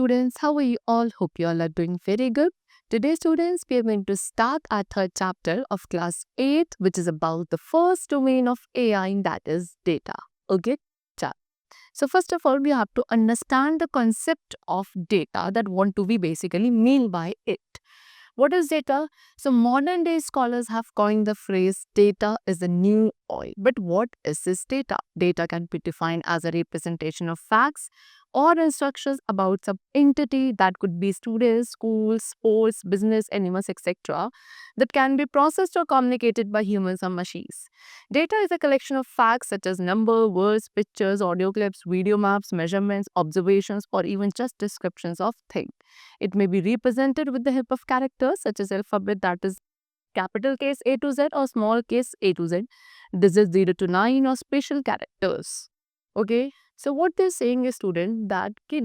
students, how are you all? Hope you all are doing very good. Today, students, we are going to start our third chapter of class 8, which is about the first domain of AI, that is data. Okay? Cha- So, first of all, we have to understand the concept of data that what do we basically mean by it. What is data? So, modern day scholars have coined the phrase data is the new oil. But what is this data? Data can be defined as a representation of facts or instructions about some entity that could be students, schools, sports, business, animals, etc., that can be processed or communicated by humans or machines. Data is a collection of facts such as number, words, pictures, audio clips, video maps, measurements, observations, or even just descriptions of things. It may be represented with the help of characters such as alphabet, that is capital case A to Z or small case A to Z. This is 0 to 9 or special characters. Okay, so what they're saying is student that कि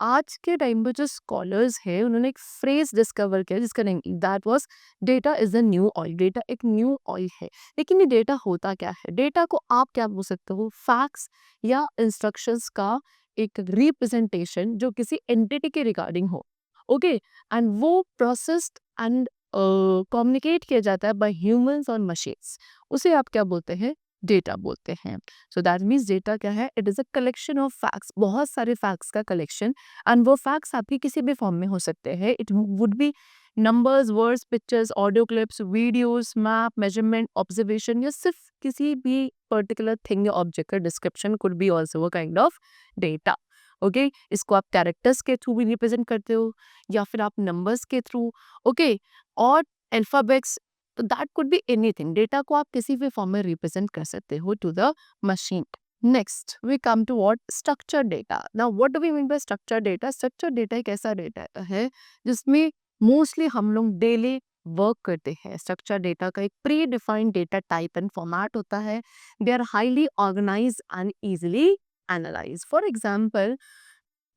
आज के time पे जो scholars है उन्होंने एक phrase discover किया जिसका name that was data is a new oil. Data एक न्यू ऑयल है, लेकिन ये डेटा होता क्या है? डेटा को आप क्या बोल सकते हो? फैक्ट्स या इंस्ट्रक्शंस का एक रिप्रेजेंटेशन जो किसी एंटिटी के रिगार्डिंग हो। ओके, एंड वो प्रोसेस्ड एंड कम्युनिकेट किया जाता है बाय ह्यूमंस और मशीन्स। उसे आप क्या बोलते हैं? डेटा बोलते हैं। सो दैट मीन्स डेटा क्या है? It is a collection of facts, बहुत सारे फैक्ट्स का कलेक्शन। एंड वो फैक्ट्स आपकी किसी भी फॉर्म में हो सकते हैं। It would be numbers, words, pictures, audio clips, videos, map, measurement, observation, या सिर्फ किसी भी पर्टिकुलर थिंग या ऑब्जेक्ट का description could be also a kind of data. Okay, इसको आप कैरेक्टर्स के थ्रू भी रिप्रेजेंट करते हो या फिर आप नंबर्स के थ्रू। ओके, और अल्फाबेट्स, तो that could be anything. Data को आप किसी भी फॉर्म में रिप्रेजेंट कर सकते हो to the machine. Next we come to what? Structure data. Now what do we mean by structure data? Structure data एक ऐसा डेटा है जिसमें मोस्टली हम लोग डेली वर्क करते हैं। स्ट्रक्चर डेटा का एक predefined data type and format होता है। They are highly organise and easily analyse. For example,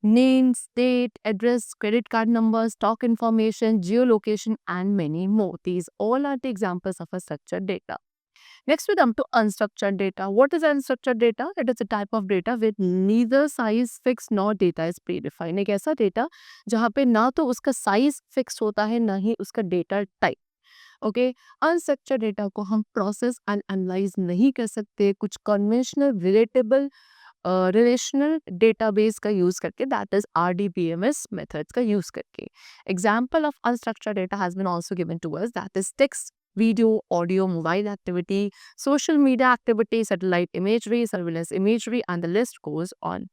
names, date, address, credit card numbers, stock information, geolocation, and many more. These all are the examples of a structured data. Next, we come to unstructured data. What is unstructured data? It is a type of data with neither size fixed nor data is predefined. एक ऐसा data जहाँ पे ना तो उसका size fixed होता है ना ही उसका data type. Okay, unstructured data को हम प्रोसेस एंड एनालाइज नहीं कर सकते कुछ कन्वेंशनल रिलेटेबल रिलेशनल डेटाबेस का यूज करके, दैट इज RDBMS मेथड्स का यूज करके। Example of unstructured data has been also given to us, that is text, video, audio, mobile activity, social media activity, satellite imagery, surveillance imagery, and the list goes on.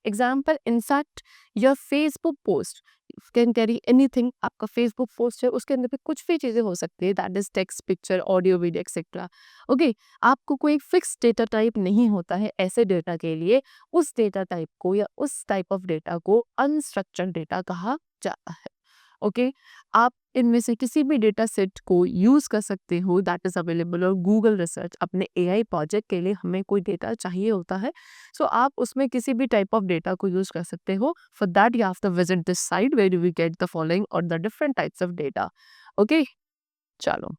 Example, insert your Facebook post can carry anything. आपका Facebook post है उसके अंदर पे कुछ भी चीज़ें हो सकती है, that is text, picture, audio, video etcetera. Okay, आपको कोई फिक्स डेटा टाइप नहीं होता है ऐसे डेटा के लिए। उस डेटा टाइप को या उस टाइप ऑफ डेटा को अनस्ट्रक्चर्ड डेटा कहा जाता है। ओके, आप इनमें से किसी भी डेटा सेट को यूज कर सकते हो, दैट इज अवेलेबल और गूगल रिसर्च। अपने AI प्रोजेक्ट के लिए हमें कोई डेटा चाहिए होता है, सो आप उसमें किसी भी टाइप ऑफ डेटा को यूज कर सकते हो। For that you have to visit this site where you will get the following और the different types of data. Okay, चलो,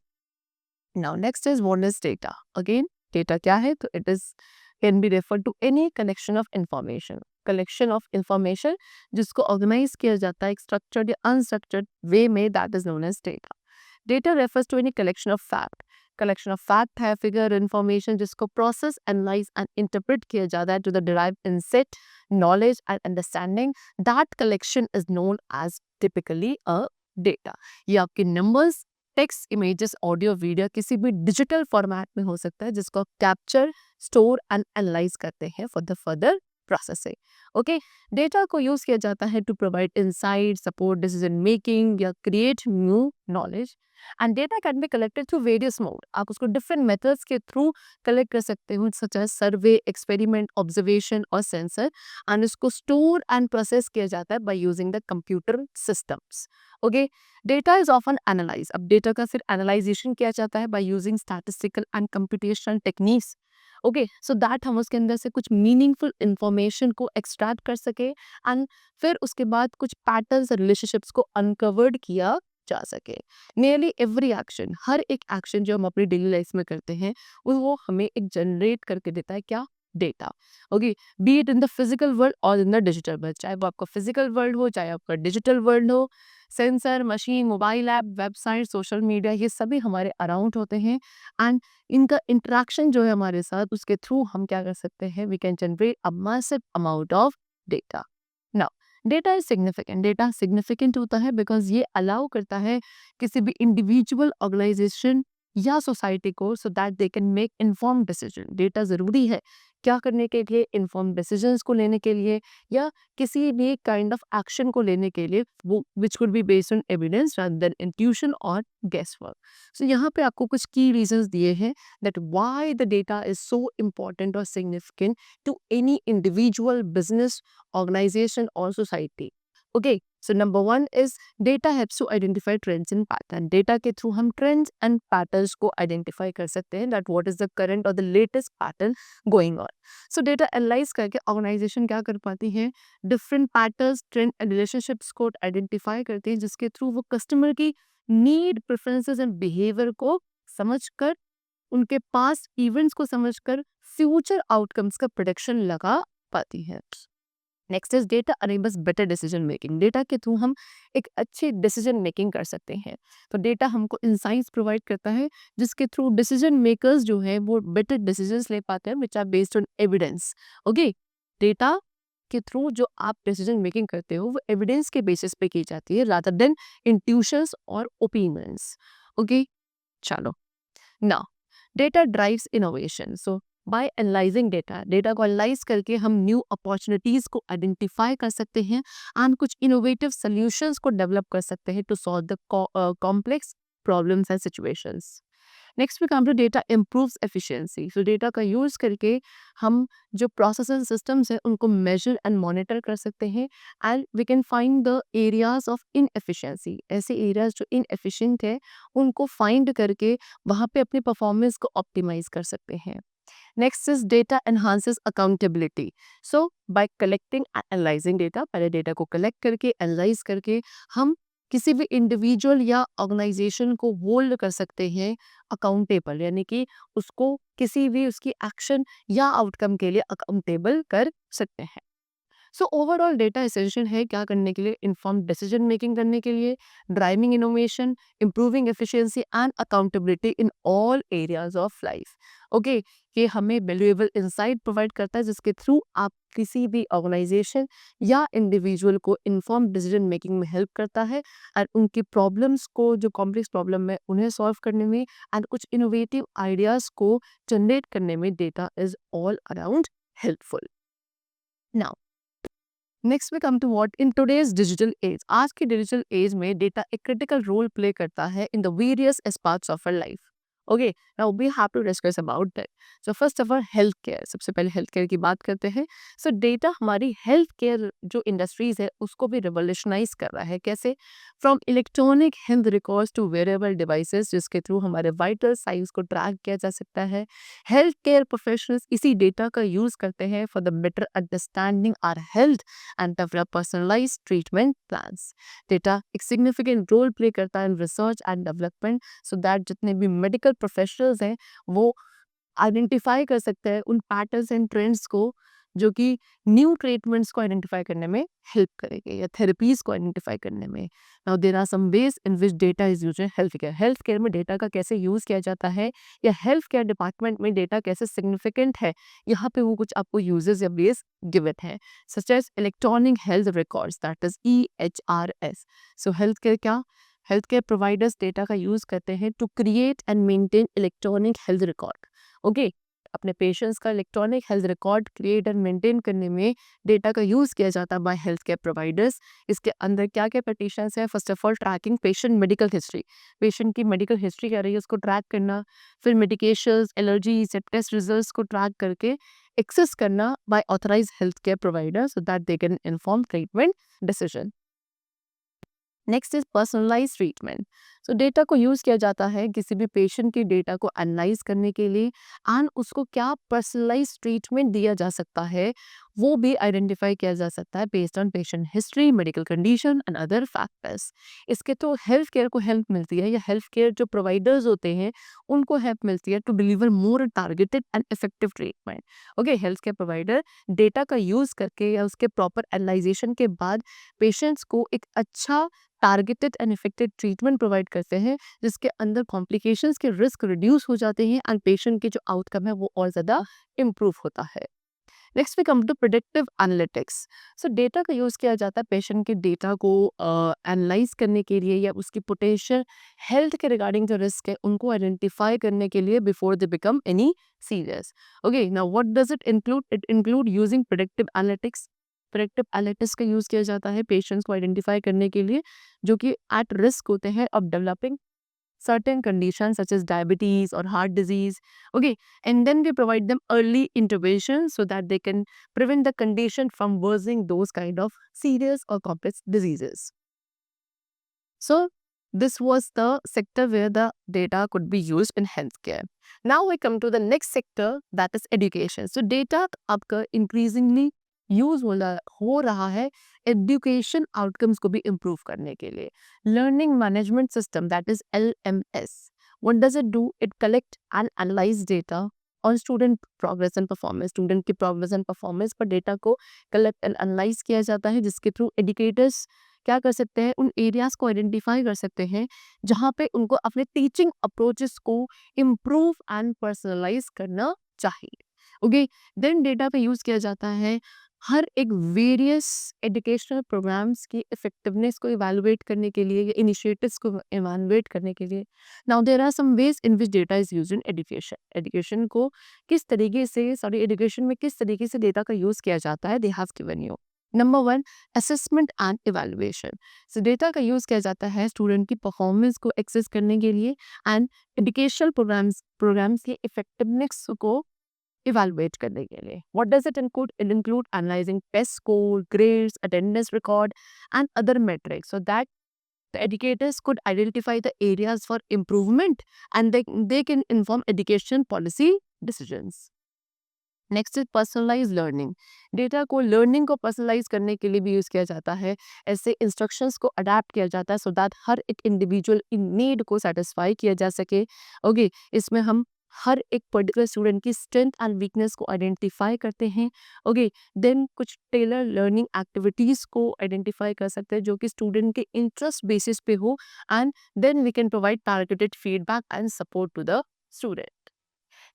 now next is what is data. Again, data क्या है? तो it is can be refer to any collection of information, collection of information जिसको organize किया जाता है एक स्ट्रक्चर्ड या अनस्ट्रक्चर्ड वे में, that is known as data. Data refers to any collection of fact. Collection of fact है figure, information जिसको process, analyse and interpret किया जाता है to the derive insight, knowledge and understanding. That collection is known as typically a data. ये आपके numbers, text, images, audio, video किसी भी digital format में हो सकता है जिसको कैप्चर, स्टोर एंड एनालाइज करते हैं for the further processing. Okay, data को यूज किया जाता है to provide insight, support decision making या create new knowledge. And data can be collected through various mode. आप उसको डिफरेंट मेथड्स के थ्रू कलेक्ट कर सकते हो, such as survey, experiment, observation और सेंसर। एंड इसको स्टोर एंड प्रोसेस किया जाता है by using the computer systems. Okay, data is often analyze. अब डेटा का फिर एनालाइजेशन किया जाता है by using statistical and computational techniques. Okay, so that हम उसके अंदर से कुछ मीनिंगफुल इंफॉर्मेशन को एक्सट्रैक्ट कर सके एंड फिर उसके बाद कुछ पैटर्न्स और रिलेशनशिप्स को अनकवर्ड किया जा सके। नियरली एवरी एक्शन, हर एक एक्शन जो हम अपनी डेली लाइफ में करते हैं वो हमें एक जनरेट करके देता है क्या? Data. Okay, B it in the physical world और इन द डिजिटल वर्ल्ड, चाहे वो आपका फिजिकल वर्ल्ड हो चाहे आपका डिजिटल वर्ल्ड हो, sensor, machine, mobile app, website, social media, ये सभी हमारे अराउंड होते हैं। एंड इनका इंटरेक्शन जो है हमारे साथ, उसके थ्रू हम क्या कर सकते हैं, we can generate a massive amount of data. Now data is significant, data significant होता है बिकॉज ये अलाउ करता है किसी भी इंडिविजुअल, ऑर्गेनाइजेशन या सोसाइटी को, सो that they can make informed decision. Data ज़रूरी है क्या करने के लिए, इन्फॉर्म्ड डिसीजंस को लेने के लिए, या किसी भी काइंड ऑफ एक्शन को लेने के लिए, वो which could be based on evidence rather than intuition और गेस वर्क। सो यहाँ पे आपको कुछ की रीजंस दिए हैं that why the data is so important और significant to any individual, business, organization or society. Okay, so number one is data helps to identify trends and pattern. Data के through हम trends and patterns को identify कर सकते हैं, that what is the current or the latest pattern going on. So data analyze करके organization क्या कर पाती है, different patterns, trend and relationships को identify करती है, जिसके through वो customer की need, preferences and behavior को समझकर, उनके पास इवेंट्स को समझकर फ्यूचर आउटकम्स का प्रोडिक्शन लगा पाती है। Next is data enables better decision making. Data के थ्रू हम एक अच्छी डिसीजन मेकिंग कर सकते हैं। तो डेटा हमको इंसाइट्स प्रोवाइड करता है जिसके थ्रू डिसीजन मेकर्स जो है वो बेटर डिसीजंस ले पाते हैं which are based on evidence. Okay, data के थ्रू जो आप डिसीजन मेकिंग करते हो वो एविडेंस के बेसिस पे की जाती है रादर देन इंट्यूशंस और ओपिनियंस। ओके, चलो ना, डेटा ड्राइव्स इनोवेशन। सो बाय एनालाइजिंग डेटा, डेटा को एनालाइज करके हम न्यू अपॉर्चुनिटीज को आइडेंटिफाई कर सकते हैं एंड कुछ इनोवेटिव सॉल्यूशंस को डेवलप कर सकते हैं to solve the complex problems and situations. Next we come to data improves efficiency. So data का यूज करके हम जो प्रोसेस एंड सिस्टम्स हैं उनको मेजर एंड मॉनिटर कर सकते हैं and we can find the areas of inefficiency. ऐसे एरियाज जो इनएफिशिएंट है उनको फाइंड करके वहाँ पे अपनी परफॉर्मेंस को ऑप्टिमाइज कर सकते हैं। Next is data enhances accountability. So bye collecting and analysing data, पहले डेटा को कलेक्ट करके एनालाइज करके हम किसी भी इंडिविजुअल या ऑर्गेनाइजेशन को होल्ड कर सकते हैं अकाउंटेबल, यानी कि उसको किसी भी उसकी एक्शन या आउटकम के लिए अकाउंटेबल कर सकते हैं। सो ओवरऑल डेटा एसेंशियल है क्या करने के लिए, इन्फॉर्म्ड डिसीजन मेकिंग करने के लिए, driving innovation, improving efficiency and accountability in all areas of life. Okay, ये हमें वैल्यूएबल इंसाइट प्रोवाइड करता है जिसके थ्रू आप किसी भी ऑर्गेनाइजेशन या इंडिविजुअल को इन्फॉर्म डिसीजन मेकिंग में हेल्प करता है एंड उनकी प्रॉब्लम्स को, जो कॉम्प्लेक्स प्रॉब्लम है उन्हें सॉल्व करने में एंड कुछ इनोवेटिव आइडियाज को जनरेट करने में data is all around helpful. Now next we come to what in today's digital age. आज की डिजिटल एज में डेटा एक क्रिटिकल रोल प्ले करता है in the various aspects of our life. Okay, now we have to discuss about that. So first of all health care, सबसे पहले health care की बात करते हैं। सो डेटा हमारी हेल्थ केयर जो इंडस्ट्रीज है उसको भी रिवोल्यूशनाइज कर रहा है। कैसे? From electronic health records to wearable devices जिसके थ्रू हमारे वाइटल साइंस को ट्रैक किया जा सकता है। हेल्थ केयर प्रोफेशनल्स इसी डेटा का यूज करते हैं for the better understanding our health and develop personalised treatment plans. Data एक सिग्निफिकेंट रोल प्ले करता है in research and development so that जितने भी मेडिकल प्रोफेशनल्स हैं वो आइडेंटिफाई कर सकते हैं उन पैटर्न्स एंड ट्रेंड्स को जो कि न्यू ट्रीटमेंट्स को आइडेंटिफाई करने में हेल्प करेंगे या थेरेपीज को आइडेंटिफाई करने में। Now there are some ways in which data is used in health care. Health care में डेटा का कैसे यूज किया जाता है या हेल्थ केयर डिपार्टमेंट में डेटा कैसे सिग्निफिकेंट है, यहाँ पे वो कुछ आपको यूजेस या बेस गिवन है, such as electronic health records that is EHRS। So health care क्या, हेल्थ केयर प्रोवाइडर्स डेटा का यूज करते हैं to create and maintain electronic health record. Okay, अपने पेशेंट्स का electronic health record create and maintain करने में data का use किया जाता है बाय हेल्थ केयर प्रोवाइडर्स। इसके अंदर क्या क्या पेटिशंस है? First of all tracking patient medical history, patient की मेडिकल हिस्ट्री क्या रही है उसको ट्रैक करना, फिर मेडिकेशंस, एलर्जीज, टेस्ट रिजल्ट्स को ट्रैक करके एक्सेस करना by authorised health care provider so that they can inform treatment decision. Next is personalise treatment. So data को यूज़ किया जाता है किसी भी पेशेंट के डेटा को एनालाइज करने के लिए एंड उसको क्या पर्सनलाइज ट्रीटमेंट दिया जा सकता है वो भी आइडेंटिफाई किया जा सकता है based on patient history, medical condition and other factors. इसके तो हेल्थ केयर को हेल्प मिलती है या हेल्थ केयर जो प्रोवाइडर्स होते हैं उनको हेल्प मिलती है to deliver more targeted and effective treatment. Okay, health care provider data का यूज़ करके या उसके प्रॉपर एनालाइजेशन के बाद पेशेंट्स को एक अच्छा targeted and effective treatment provide करते हैं जिसके अंदर कॉम्प्लिकेशंस के रिस्क रिड्यूस हो जाते हैं एंड पेशेंट के जो आउटकम है वो और ज़्यादा इम्प्रूव होता है। Next we come to predictive analytics. So data का यूज़ किया जाता है पेशेंट के डेटा को एनालाइज करने के लिए या उसकी पोटेंशियल हेल्थ के रिगार्डिंग जो रिस्क है उनको आइडेंटिफाई करने के लिए before they become any serious. Okay, now what does it include? It include using predictive analytics. Predictive analytics का यूज़ किया जाता है पेशेंट्स को आइडेंटिफाई करने के लिए जो कि एट रिस्क होते हैं of developing certain conditions such as diabetes or heart disease. Okay, and then we provide them early intervention so that they can prevent the condition from worsening those kind of serious or complex diseases. So this was the sector where the data could be used in healthcare. Now we come to the next sector, that is education. So data आपका increasingly use हो रहा है education outcomes को भी improve करने के लिए। Learning management system, that is LMS, what does it do? It collect and analyse data on student progress and performance. Student की प्रोग्रेस एंड परफॉर्मेंस पर डेटा को कलेक्ट एंड एनालाइज किया जाता है जिसके थ्रू एजुकेटर्स क्या कर सकते हैं, उन एरियाज को आइडेंटिफाई कर सकते हैं जहाँ पे उनको अपने टीचिंग अप्रोचेस को इम्प्रूव एंड पर्सनलाइज करना चाहिए। ओके, देन डेटा पे यूज किया जाता है हर एक वेरियस एजुकेशनल प्रोग्राम्स की इफेक्टिवनेस को इवैल्यूएट करने के लिए या इनिशिएटिव्स को इवैल्यूएट करने के लिए। Now there are some ways in which data is used in education. Education को किस तरीके से एजुकेशन में किस तरीके से डेटा का यूज किया जाता है, they have given you. Number 1, assessment and evaluation. So data का यूज किया जाता है स्टूडेंट की परफॉर्मेंस को एक्सेस करने के लिए एंड एजुकेशनल प्रोग्राम्स की इफेक्टिवनेस को इवैल्यूएट करने के लिए। What does it include? It include analysing test score, grades, attendance record and other metrics so that the educators could identify the areas for improvement and they can inform education policy decisions. Next is personalise learning. Data को learning को personalise करने के लिए भी use किया जाता है। ऐसे इंस्ट्रक्शंस को अडेप्ट किया जाता है सो दैट हर एक इंडिविजुअल इन नीड को सेटिस्फाई किया जा सके। ओके, इसमें हम हर एक पर्टिकुलर स्टूडेंट की स्ट्रेंथ एंड वीकनेस को आइडेंटिफाई करते हैं। ओके, देन कुछ टेलर लर्निंग एक्टिविटीज़ को आइडेंटिफाई कर सकते हैं जो कि स्टूडेंट के इंटरेस्ट बेसिस पे हो and then we can provide targeted feedback and support to the student.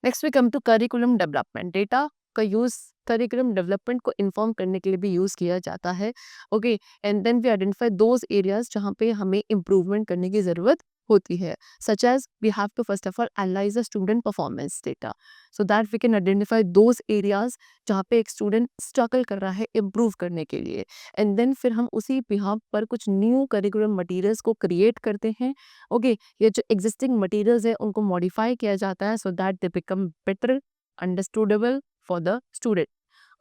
Next we come to curriculum development. Data का यूज़ करिकुलम डेवलपमेंट को इन्फॉर्म करने के लिए भी यूज़ किया जाता है। Okay, and then we identify those areas जहाँ पे हमें इम्प्रूवमेंट करने की ज़रूरत होती है, such as we have to first of all analyse the student performance data so that we can identify those areas जहाँ पे एक स्टूडेंट स्ट्रगल कर रहा है इम्प्रूव करने के लिए एंड देन फिर हम उसी बिहाफ पर कुछ न्यू करिकुलम मटीरियल्स को क्रिएट करते हैं। ओके, ये जो एग्जिस्टिंग मटीरियल्स है उनको मॉडिफाई किया जाता है so that they become better understandable for the student.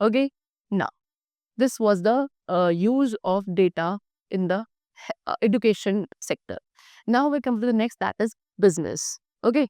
Okay, now this was the use of data in the education sector. Now we come to the next, that is business. Okay,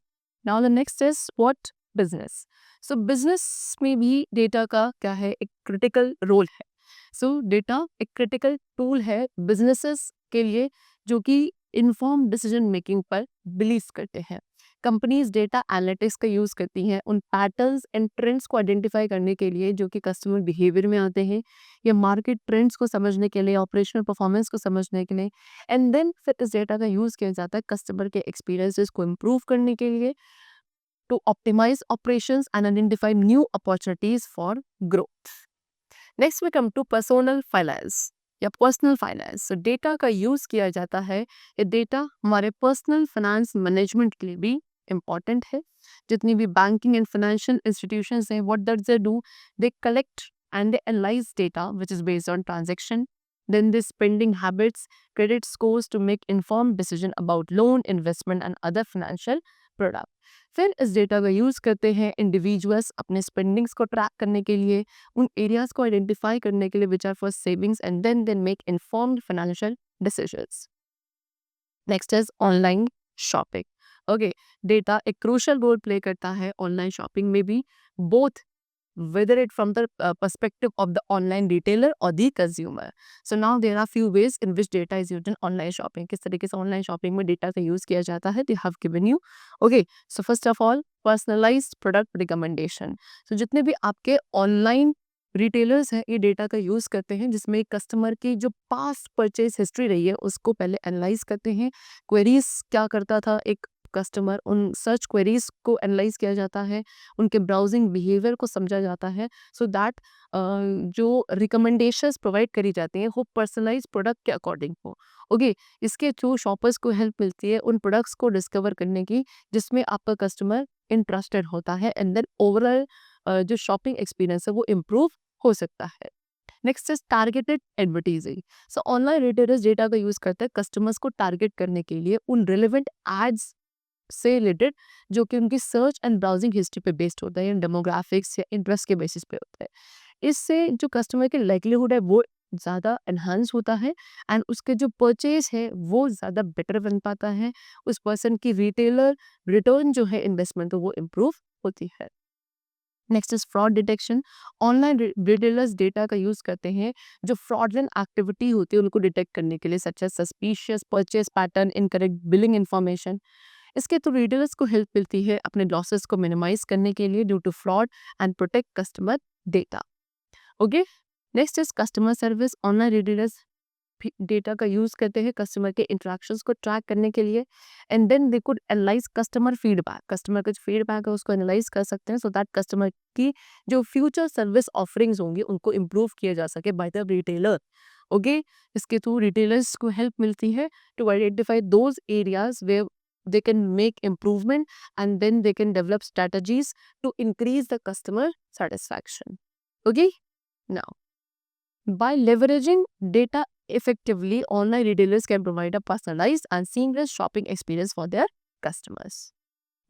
now the next is what? Business. So business में भी data का क्या है, एक critical role है। So data एक critical tool है businesses के लिए जो कि informed decision making पर believe करते हैं। कंपनीज डेटा एनालिटिक्स का यूज़ करती हैं उन पैटर्न्स एंड ट्रेंड्स को आइडेंटिफाई करने के लिए जो कि कस्टमर बिहेवियर में आते हैं या मार्केट ट्रेंड्स को समझने के लिए, ऑपरेशनल परफॉर्मेंस को समझने के लिए एंड देन फिर इस डेटा का यूज़ किया जाता है कस्टमर के एक्सपीरियंसेस को इम्प्रूव करने के लिए to optimise operations and identify new opportunities for growth. Next we come to personal finance या पर्सनल फाइनेंस। सो डेटा का यूज़ किया जाता है, ये डेटा हमारे पर्सनल फाइनेंस मैनेजमेंट के लिए भी इम्पॉर्टेंट है। जितनी भी बैंकिंग एंड फाइनेंशियल इंस्टीट्यूशंस हैं, what does they do? They collect and they analyse data which is based on transaction, then the spending habits, credit scores to make informed decision about loan, investment and other financial product. फिर इस data का use करते हैं individuals अपने spendings को track करने के लिए, उन एरियाज को आइडेंटिफाई करने के लिए which are for savings and then make informed financial decisions. Next is online shopping. Okay, data एक क्रूशियल रोल प्ले करता है ऑनलाइन शॉपिंग में भी, both whether it from the perspective of the online retailer or the consumer. So now there are few ways in which data is used in online shopping. किस तरीके से online shopping में data का use किया जाता है, they have given you. Okay, so first of all, personalized product recommendation. So जितने भी आपके online रिटेलर्स हैं ये डेटा का यूज़ करते हैं, जिसमें कस्टमर की जो पास्ट परचेज हिस्ट्री रही है उसको पहले एनालाइज करते हैं. क्वेरीज क्या करता था एक कस्टमर, उन सर्च क्वेरीज को एनालाइज किया जाता है, उनके ब्राउजिंग बिहेवियर को समझा जाता है, सो दैट जो रिकमेंडेशंस प्रोवाइड करी जाती हैं वो पर्सनलाइज प्रोडक्ट के अकॉर्डिंग हो. ओके, इसके थ्रू शॉपर्स को हेल्प मिलती है उन प्रोडक्ट्स को डिस्कवर करने की जिसमें आपका कस्टमर इंटरेस्टेड होता है, एंड देन ओवरऑल जो शॉपिंग एक्सपीरियंस है वो इम्प्रूव हो सकता है. Next is targeted advertising. So online retailers data का यूज करते हैं कस्टमर्स को टारगेट करने के लिए उन रिलेवेंट एड्स से रिलेटेड जो कि उनकी सर्च एंड ब्राउजिंग हिस्ट्री पे बेस्ड होता है, या डेमोग्राफिक्स या इंटरेस्ट के बेसिस पे होता है. इससे जो कस्टमर की लाइक्लीहुड है वो ज़्यादा एनहांस होता है, एंड उसके जो परचेज है वो ज़्यादा बेटर बन पाता है. उस पर्सन की रिटेलर रिटर्न जो है इन्वेस्टमेंट तो वो इम्प्रूव होती है. Next is fraud detection. Online retailers data का यूज करते हैं जो फ्रॉडलेंट एक्टिविटी होती है उनको डिटेक्ट करने के लिए, such as suspicious purchase pattern, incorrect billing information. इसके थ्रू रिटेलर्स को हेल्प मिलती है अपने लॉसेस को मिनिमाइज करने के लिए due to fraud and protect customer data. Okay, next is customer service. Online retailers data का यूज करते हैं कस्टमर के इंटरेक्शंस को ट्रैक करने के लिए, and then they could analyse customer feedback. Customer का जो फीडबैक है उसको एनालाइज कर सकते हैं सो दैट कस्टमर की जो फ्यूचर सर्विस ऑफरिंग्स होंगी उनको इम्प्रूव किया जा सके बाय द रिटेलर. ओके, इसके थ्रू रिटेलर्स को हेल्प मिलती है to identify those areas where they can make improvement, and then they can develop strategies to increase the customer satisfaction. Okay, now by leveraging data effectively, online retailers can provide a personalized and seamless shopping experience for their customers.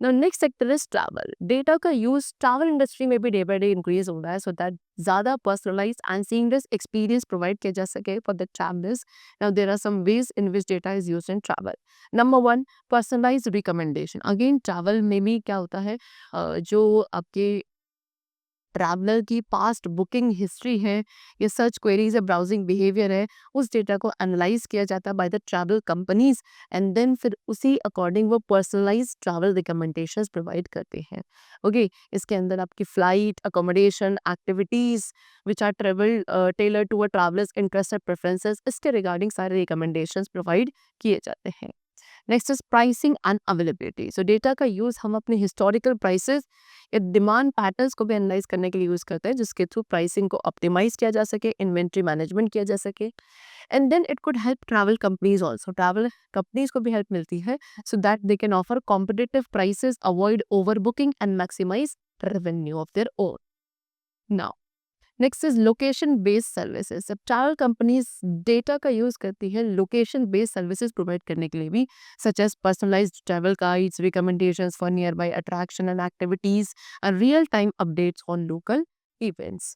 Now next sector is travel. Data का use travel industry में भी day by day increase हो रहा है, so that ज़्यादा personalized and seamless experience provide किया जा सके for the travelers. Now there are some ways in which data is used in travel. Number one, personalized recommendation. Again travel में भी क्या होता है, जो आपके ट्रैवलर की पास्ट बुकिंग हिस्ट्री है, ये सर्च क्वेरीज है, ब्राउजिंग बिहेवियर है, उस डेटा को एनालाइज किया जाता है by the travel companies, and then फिर उसी अकॉर्डिंग वो पर्सनलाइज ट्रैवल रिकमेंडेशंस प्रोवाइड करते हैं. ओके, इसके अंदर आपकी flight, accommodation, activities which are travel tailor to a traveller's interest and preferences, इसके रिगार्डिंग सारे रिकमेंडेशंस प्रोवाइड किए जाते हैं. Next is pricing and availability. So data का यूज हम अपने हिस्टोरिकल प्राइसेस या डिमांड पैटर्न्स को भी एनालाइज करने के लिए यूज करते हैं जिसके थ्रू प्राइसिंग को ऑप्टिमाइज किया जा सके, इन्वेंट्री मैनेजमेंट किया जा सके, and then it could help travel companies also. Travel companies को भी हेल्प मिलती है so that they can offer competitive prices, avoid over booking and maximize revenue of their own. Now next is location based services. अब travel companies data का use करती है location based services provide करने के लिए भी, such as personalized travel guides, recommendations for near by attraction and activities, and real time updates on local events.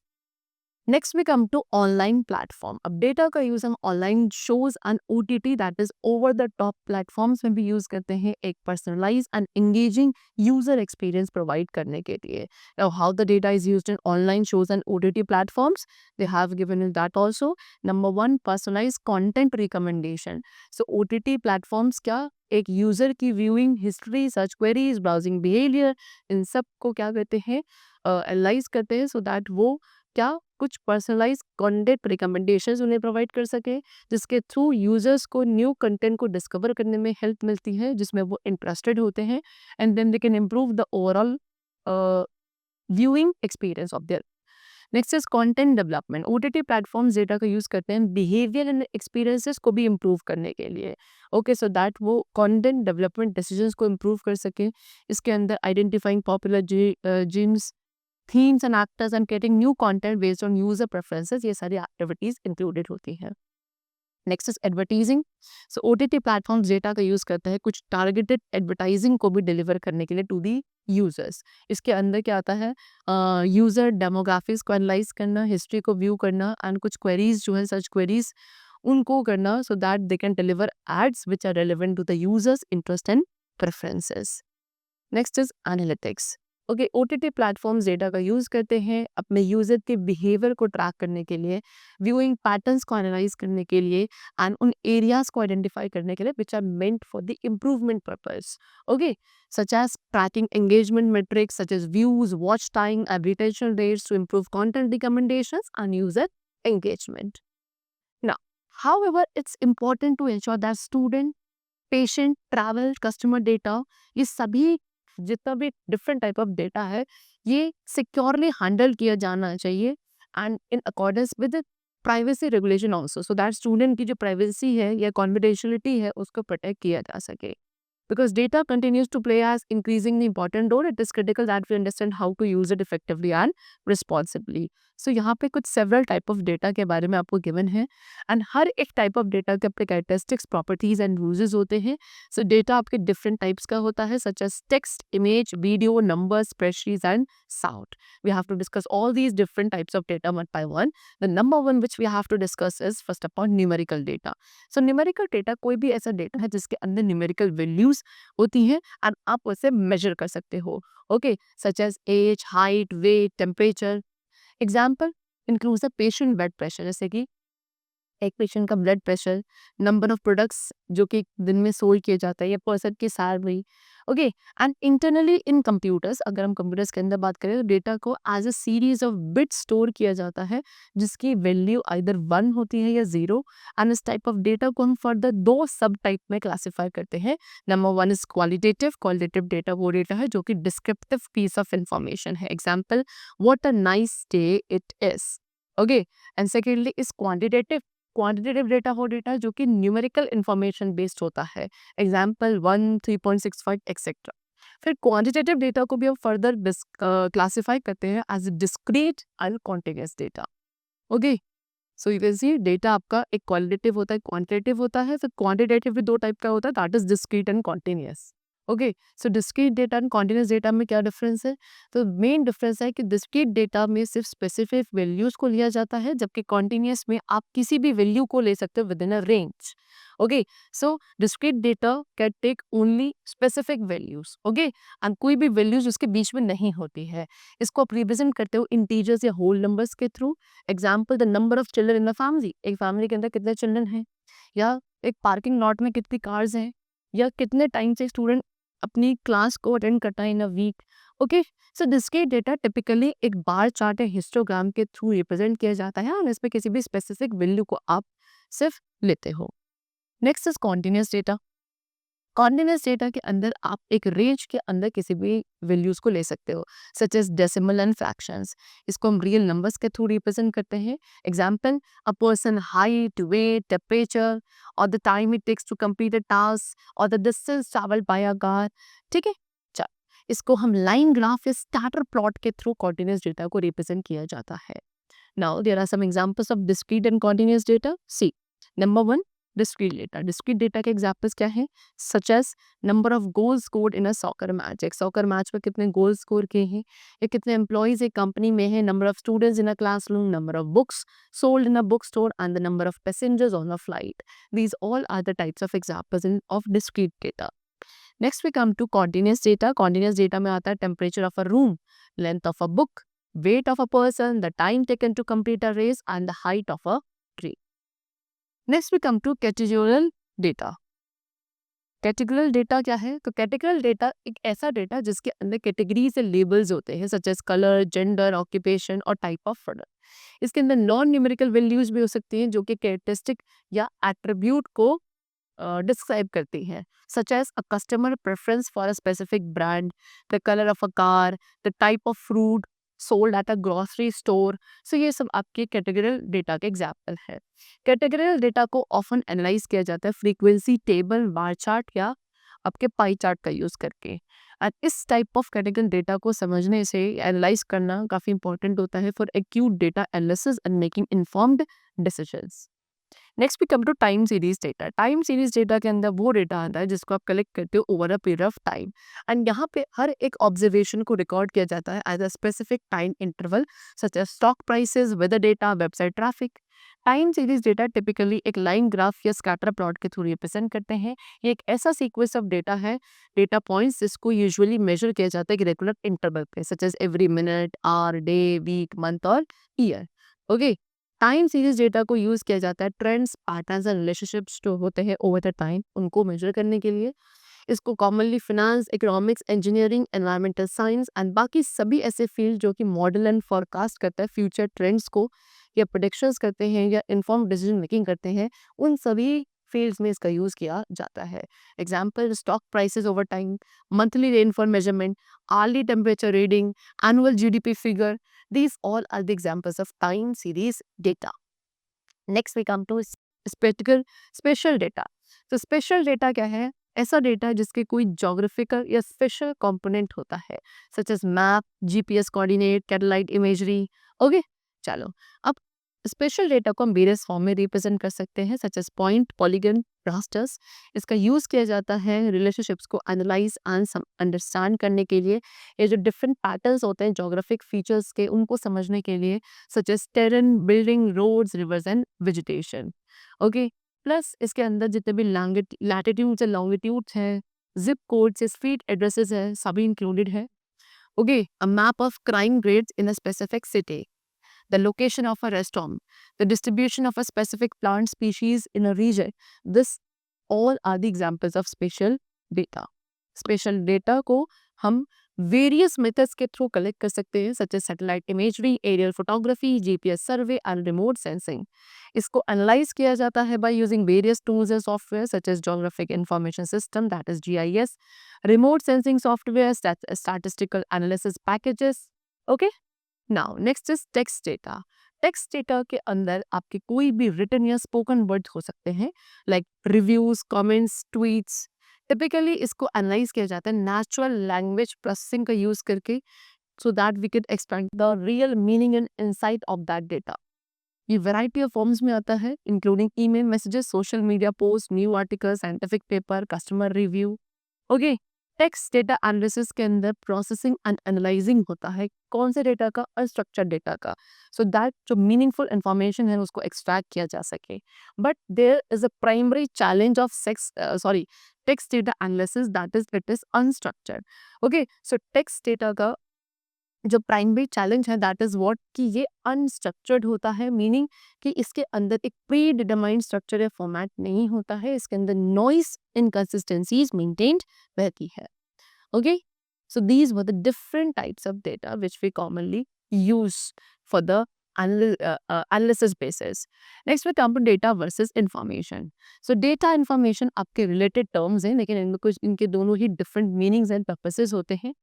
Next we come to online platform. अब data का use हम online shows and OTT that is over the top platforms में भी use करते हैं एक personalize and engaging user experience provide करने के लिए. Now how the data is used in online shows and OTT platforms, they have given it that also. Number one, personalized content recommendation. So OTT platforms क्या एक user की viewing history, search queries, browsing behaviour, इन सब को क्या करते हैं analyse करते हैं सो दैट वो क्या कुछ पर्सनलाइज कंटेंट रिकमेंडेशंस उन्हें प्रोवाइड कर सके, जिसके थ्रू यूजर्स को न्यू कंटेंट को डिस्कवर करने में हेल्प मिलती है जिसमें वो इंटरेस्टेड होते हैं, and then they can improve the overall viewing experience of their. Next is content development. OTT platforms data का यूज करते हैं बिहेवियर एंड एक्सपीरियंसेस को भी इम्प्रूव करने के लिए. ओके, सो दैट वो कंटेंट डेवलपमेंट डिसीजंस को इम्प्रूव कर सके. इसके अंदर identifying popular gems, themes and actors and creating new content based on user preferences, ये सारी एक्टिविटीज इंक्लूडेड होती हैं. Next is advertising. So OTT platforms data का यूज करते हैं कुछ टारगेटेड एडवर्टाइजिंग को भी डिलीवर करने के लिए टू दी यूजर्स. इसके अंदर क्या आता है, यूजर डेमोग्राफिक्स को एनालाइज करना, हिस्ट्री को व्यू करना, एंड कुछ क्वेरीज जो है सर्च क्वेरीज उनको करना so that they can deliver ads which are relevant to the users' interest and preferences. Next is analytics. Okay, OTT platforms data का यूज़ करते हैं अपने यूज़र के बिहेवियर को ट्रैक करने के लिए, व्यूइंग पैटर्न्स को एनालाइज करने के लिए एंड उन एरियाज को आइडेंटिफाई करने के लिए which are meant for the improvement purpose. Okay, such as tracking engagement metrics such as views, watch time and retention rates to improve content recommendations and user engagement. Now, however, it's important to ensure that student, patient, travel, customer data, ये सभी जितना भी different type of data है, ये securely handle किया जाना चाहिए and in accordance with privacy regulation also, so that student की जो प्राइवेसी है या कॉन्फिडेंशियलिटी है उसको प्रोटेक्ट किया जा सके. Because data continues to play as increasingly important role, it is critical that we understand how to use it effectively and responsibly. So यहाँ पे कुछ several type of data के बारे में आपको given है and हर एक type of data के अपने characteristics, properties and uses होते हैं. So data आपके different types का होता है such as text, image, video, numbers, spreadsheets and sound. We have to discuss all these different types of data one by one. The number one which we have to discuss is first upon numerical data. So numerical data कोई भी ऐसा data है जिसके अंदर numerical values होती है and आप उसे मेजर कर सकते हो. Okay, such as age, height, weight, temperature. Example includes the patient blood pressure, जैसे कि एक पेशेंट का blood pressure, number of products जो कि दिन में सोल्ड किया जाता है, या पर्सन की salary. Okay, and internally in computers, अगर हम कंप्यूटर्स के अंदर बात करें तो डेटा को as a series of bit store किया जाता है जिसकी वैल्यू आइदर 1 होती है या 0. एंड इस टाइप ऑफ डेटा को हम फर्दर 2 सब टाइप में क्लासीफाई करते हैं. Number 1 is qualitative. Qualitative data वो डेटा है जो कि डिस्क्रिप्टिव पीस ऑफ इंफॉर्मेशन है. Example, what a nice day it is. Okay, and secondly is quantitative. Quantitative data वो डेटा जो कि न्यूमेरिकल इंफॉर्मेशन बेस्ड होता है. Example 1, 3.65 etcetera. फिर क्वांटिटेटिव डेटा को भी हम फर्दर क्लासीफाई करते हैं as discrete and continuous data. Okay, so you can see data आपका एक क्वालिटेटिव होता है, क्वांटिटेटिव होता है. फिर क्वांटिटेटिव भी 2 टाइप का होता है, that is discrete and continuous. Okay, so discrete data and continuous data में क्या डिफरेंस है? तो मेन डिफरेंस है कि डिस्क्रीट डेटा में सिर्फ स्पेसिफिक वैल्यूज को लिया जाता है, जबकि कॉन्टिन्यूअस में आप किसी भी वैल्यू को ले सकते हो within a range. Okay, so discrete data can take only specific values. Okay, and कोई भी वैल्यूज उसके बीच में नहीं होती है. इसको आप रिप्रेजेंट करते हो इंटीजर्स या होल नंबर्स के through. Example, the number of children in the family. एक फैमिली के अंदर कितने चिल्ड्रन हैं, या एक पार्किंग लॉट में कितनी कार्स हैं, या कितने टाइम से स्टूडेंट अपनी क्लास को अटेंड करता है in a week. Okay, so discrete data typically एक बार चार्ट या हिस्टोग्राम के थ्रू रिप्रेजेंट किया जाता है और इसमें किसी भी स्पेसिफिक वैल्यू को आप सिर्फ लेते हो. Next is continuous data. Continuous data के अंदर आप एक रेंज के अंदर किसी भी वैल्यूज को ले सकते हो, such as decimal and fractions. इसको हम रियल नंबर्स के थ्रू रिप्रेजेंट करते हैं. Example, a person height, weight, temperature और the time it takes to complete a task और the distance travelled by a car. ठीक है, चल इसको हम लाइन ग्राफ या स्कैटर प्लॉट के थ्रू कॉन्टिन्यूअस डेटा को रिप्रेजेंट किया जाता है. Now there are some examples of discrete and continuous data. C, number 1 discrete data. Discrete data के एग्जांपल्स क्या हैं? Such as number of goals scored in a soccer match. एक सॉकर मैच में कितने गोल स्कोर किए हैं, या कितने एम्प्लॉइज एक कंपनी में है, number of students in a classroom, number of books sold in a book store and the number of passengers on a flight. These all are the types of examples of discrete data. Next we come to continuous data. Continuous data में आता है temperature of a room, length of a book, weight of a person, the time taken to complete a race and the height of a tree. Next we come to categorical data. Categorical data क्या है? तो कैटेगरियल data एक ऐसा data जिसके अंदर category से labels होते हैं, such as colour, gender, occupation और टाइप ऑफ प्रोडक्ट. इसके अंदर नॉन न्यूमेरिकल वैल्यूज भी हो सकती हैं जो कि कैरेक्टरिस्टिक या एट्रीब्यूट को डिस्क्राइब करती हैं, such as a customer preference for a specific brand, the colour of a car, the type of fruit sold at a grocery store. So ये सब आपके कैटेगरियल डेटा के एग्जाम्पल है. कैटेगरियल डेटा को often analyze किया जाता है frequency table, bar chart या आपके पाई चार्ट का यूज करके. एंड इस टाइप ऑफ कैटेगरियल डेटा को समझने से एनालाइज करना काफी इंपॉर्टेंट होता है for acute data analysis and making informed decisions. Next we come to time series data. Time series data के अंदर वो डेटा आता है जिसको आप कलेक्ट करते हो over a period of time, and यहाँ पे हर एक ऑब्जर्वेशन को रिकॉर्ड किया जाता है as a specific time interval, such as stock prices, weather data, website traffic. Time series data typically एक लाइन ग्राफ या स्कैटर प्लॉट के थ्रू रिप्रेजेंट करते हैं। ये एक ऐसा सीक्वेंस ऑफ डेटा है, डेटा पॉइंट्स, जिसको यूजुअली मेजर किया जाता है कि रेगुलर इंटरवल पे, such as every minute, hour, day, week, month और year. Okay, time series data को यूज किया जाता है ट्रेंड्स, पैटर्न्स एंड रिलेशनशिप्स जो होते हैं ओवर द टाइम, उनको मेजर करने के लिए। इसको commonly finance, economics, engineering, environmental science and बाकी सभी ऐसे फील्ड जो कि मॉडल एंड फॉरकास्ट करता है फ्यूचर ट्रेंड्स को, या प्रेडिक्शंस करते हैं, या इन्फॉर्म डिसीजन मेकिंग करते हैं, उन सभी फील्ड्स में इसका यूज किया जाता है। Example, stock prices over time, monthly rainfall measurement, early temperature reading, annual GDP figure, these all are the examples of time series data. Next we come to special data. तो special data क्या है? ऐसा data जिसके कोई geographical या special component होता है, such as map, GPS coordinate, satellite imagery. Okay, चलो अब स्पेशल डेटा को हम वेरियस फॉर्म में रिप्रेजेंट कर सकते हैं, सच एज पॉइंट, पॉलीगन, रास्टर्स। इसका यूज किया जाता है रिलेशनशिप्स को एनालाइज एंड अंडरस्टैंड करने के लिए। ये जो डिफरेंट पैटर्न्स होते हैं जोग्राफिक फीचर्स के, उनको समझने के लिए, such as terrain, building, roads, rivers and vegetation. Okay, plus इसके अंदर जितने भी लैटिट्यूड्स एंड लॉन्गिट्यूड्स हैं, जिप कोड्स, स्ट्रीट एड्रेसेस है, सभी इंक्लूडेड है। Okay, a map of crime rates in a specific city, the location of a restaurant, the distribution of a specific plant species in a region. This all are the examples of spatial data. Spatial data को हम various methods के through collect कर सकते हैं, such as satellite imagery, aerial photography, GPS survey and remote sensing. इसको analyze किया जाता है by using various tools and software such as Geographic Information System, that is GIS, remote sensing software, statistical analysis packages. Okay? Now next is text data. Text data के अंदर आपके कोई भी written या स्पोकन वर्ड हो सकते हैं, like reviews, comments, tweets. Typically इसको एनालाइज किया जाता है नेचुरल लैंग्वेज प्रोसेसिंग का यूज करके, so that we can expect the real meaning and insight of that data. ये वैरायटी ऑफ फॉर्म्स में आता है, including email messages, social media post, new article, scientific paper, customer review. Okay, text data analysis के अंदर processing and analysing होता है, कौन से डेटा का? अनस्ट्रक्चर्ड डेटा का, सो दैट जो मीनिंगफुल इंफॉर्मेशन है उसको एक्सट्रैक्ट किया जा सके। But there is a primary challenge of text data analysis, that is it is unstructured. Okay, so text data का जो प्राइमरी चैलेंज है दैट इज व्हाट, कि ये अनस्ट्रक्चर्ड होता है, मीनिंग कि इसके अंदर एक प्री डिटरमाइंड स्ट्रक्चर या फॉर्मेट नहीं होता है, इसके अंदर नॉइस इनकंसिस्टेंसीज मेंटेन्ड रहती है। Okay, so these were the different types of data which we commonly use for the analysis basis. Next we come to data versus information. So data information आपके related terms हैं, लेकिन इनमें कुछ इनके दोनों ही different meanings and purposes होते हैं।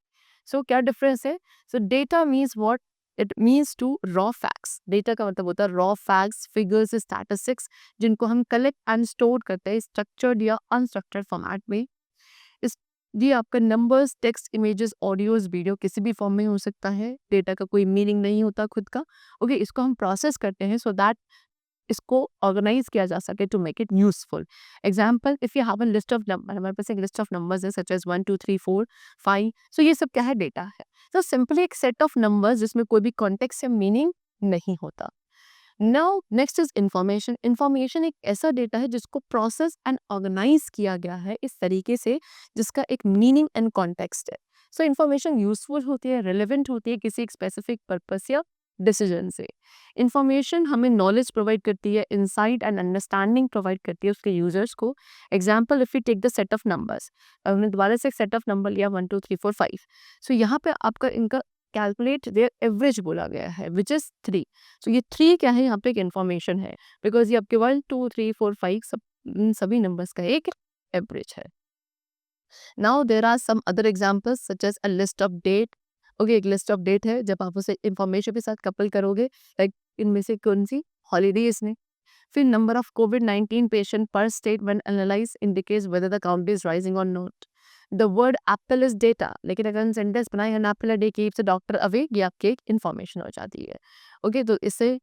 So क्या difference है? So data means what? It means to raw facts. Data का मतलब होता है raw facts, figures, statistics, जिनको हम collect and store करते हैं structured या unstructured format में। ये आपका numbers, text, images, audios, video किसी भी फॉर्म में हो सकता है। डेटा का कोई मीनिंग नहीं होता खुद का। ओके, इसको हम प्रोसेस करते हैं सो दैट इसको ऑर्गेनाइज किया जा सके to make it useful. Example, if you have a list of number, हमारे पास एक लिस्ट ऑफ नंबर्स है सच एज 1 2 3 4 5, सो ये सब क्या है? डेटा है। तो सिंपली एक सेट ऑफ नंबर्स जिसमें कोई भी कॉन्टेक्स्ट या मीनिंग नहीं होता। Now next is information. Information एक ऐसा डेटा है जिसको प्रोसेस एंड ऑर्गेनाइज किया गया है इस तरीके से जिसका एक मीनिंग एंड कॉन्टेक्स्ट है। सो इंफॉर्मेशन यूजफुल होती है, रिलेवेंट होती है किसी एक स्पेसिफिक पर्पस या डिसीजन से। इंफॉर्मेशन हमें नॉलेज प्रोवाइड करती है, इंसाइट एंड अंडरस्टैंडिंग प्रोवाइड करती है उसके यूजर्स को। Example, if you take the set of numbers, हमने दोबारा से एक सेट ऑफ नंबर लिया 1 2 3 4 5, सो यहाँ पे आपका इनका कैलकुलेट देयर एवरेज बोला गया है विच इज 3। सो ये 3 क्या है? यहाँ पे एक इंफॉर्मेशन है, बिकॉज ये आपके 1 2 3 4 5 सभी नंबर्स का एक एवरेज है। Now there are some other examples such as a list of date. Okay, एक लिस्ट ऑफ डेट है, जब आप उसे इंफॉर्मेशन के साथ कपल करोगे, लाइक इनमें से कौन सी हॉलीडेज ने। फिर नंबर ऑफ COVID-19 पेशेंट पर state when analyze indicates whether the count is rising और not. The word apple is data, लेकिन अगर हम सेंटेंस बनाए an apple a day keeps a doctor away, ये आपकी एक इंफॉर्मेशन हो जाती है। ओके, तो इससे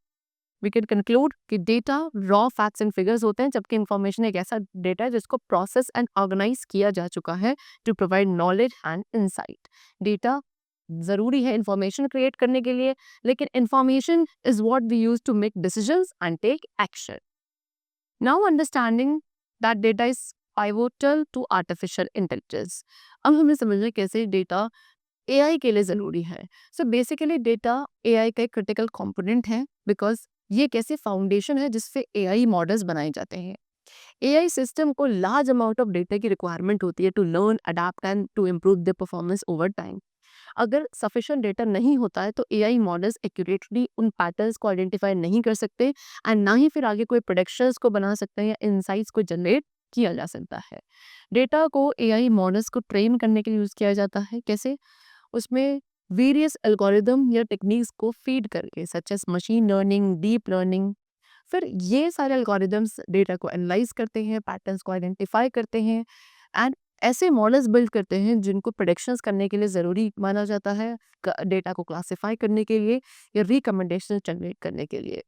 वी कैन कंक्लूड कि data raw facts and figures होते हैं, जबकि इंफॉर्मेशन एक ऐसा डेटा है जिसको प्रोसेस एंड ऑर्गेनाइज किया जा चुका है to provide knowledge and insight. Data ज़रूरी है इंफॉर्मेशन क्रिएट करने के लिए, लेकिन information is what we use to make decisions and take action. Now understanding that data is pivotal to artificial intelligence. अब हमें समझना है कैसे डेटा एआई के लिए ज़रूरी है। सो बेसिकली डेटा एआई का एक क्रिटिकल कंपोनेंट है, बिकॉज़ ये एक ऐसी फाउंडेशन है जिससे एआई मॉडल्स बनाए जाते हैं। एआई सिस्टम को लार्ज अमाउंट ऑफ डेटा की रिक्वायरमेंट होती है to learn, adapt and to improve the performance over time. अगर सफिशिएंट डेटा नहीं होता है तो एआई मॉडल्स एक्यूरेटली उन पैटर्न्स को आइडेंटिफाई नहीं कर सकते, एंड ना ही फिर आगे कोई प्रेडिक्शंस को बना सकते हैं या इनसाइट्स को जनरेट किया जा सकता है। डेटा को एआई मॉडल्स को ट्रेन करने के लिए यूज़ किया जाता है। कैसे? उसमें वेरियस एल्गोरिदम या टेक्निक्स को फीड करके, such as machine learning, deep learning. फिर ये सारे एल्गोरिदम्स डेटा को एनालाइज करते हैं, पैटर्न्स को आइडेंटिफाई करते हैं, एंड ऐसे मॉडल्स बिल्ड करते हैं जिनको प्रेडिक्शंस करने के लिए ज़रूरी माना जाता है, डेटा को क्लासिफाई करने के लिए या रिकमेंडेशन जनरेट करने के लिए।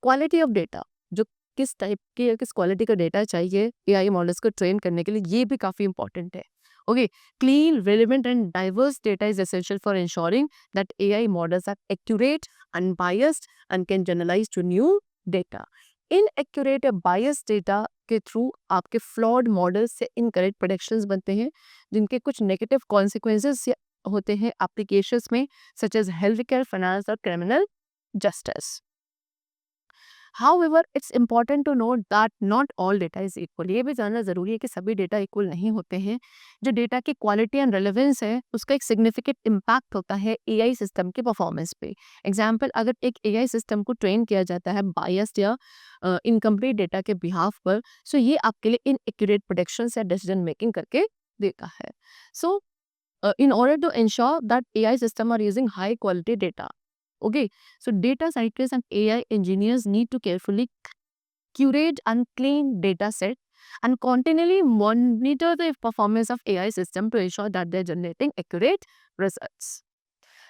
क्वालिटी ऑफ डेटा, जो किस टाइप के या किस क्वालिटी का डेटा चाहिए एआई मॉडल्स को ट्रेन करने के लिए, ये भी काफ़ी इंपॉर्टेंट है। Okay, clean, relevant and diverse data is essential for ensuring that AI models are accurate, unbiased and can generalize to new data. Inaccurate या biased data के थ्रू आपके flawed models से incorrect predictions बनते हैं, जिनके कुछ negative consequences होते हैं applications में, such as healthcare, finance और criminal justice. However, it's important to note that not all data is equal. ये भी जानना ज़रूरी है कि सभी डेटा इक्वल नहीं होते हैं। जो डेटा की क्वालिटी एंड रेलेवेंस है, उसका एक सिग्निफिकेंट इम्पैक्ट होता है एआई सिस्टम के परफॉर्मेंस पे। एग्जाम्पल, अगर एक एआई सिस्टम को ट्रेन किया जाता है बायस्ड या इनकम्प्लीट डेटा के बिहाफ पर, सो ये आपके लिए इनएक्यूरेट प्रेडिक्शंस या डिसीजन मेकिंग करके देता है। सो in order to ensure that AI system are using high quality data. Okay, so data scientists and AI engineers need to carefully curate and clean data set and continually monitor the performance of AI system to ensure that they're generating accurate results.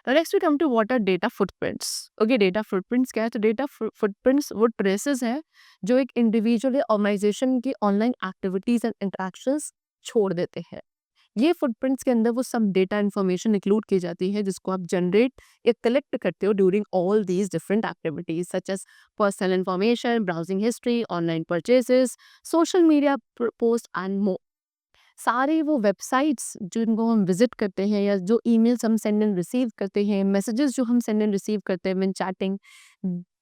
Now next we come to what are data footprints. Okay, data footprints क्या है? तो data footprints वो traces हैं जो एक individual या organization की online activities and interactions छोड़ देते हैं। ये फुटप्रिंट्स के अंदर वो सब डेटा इन्फॉर्मेशन इंक्लूड की जाती है जिसको आप जनरेट या कलेक्ट करते हो during all these different activities, such as personal information, browsing history, online purchases, social media post and more. सारे वो वेबसाइट्स जिनको हम विजिट करते हैं या जो ईमेल्स हम सेंड एंड रिसीव करते हैं, मैसेजेस जो हम सेंड एंड रिसीव करते हैं when chatting,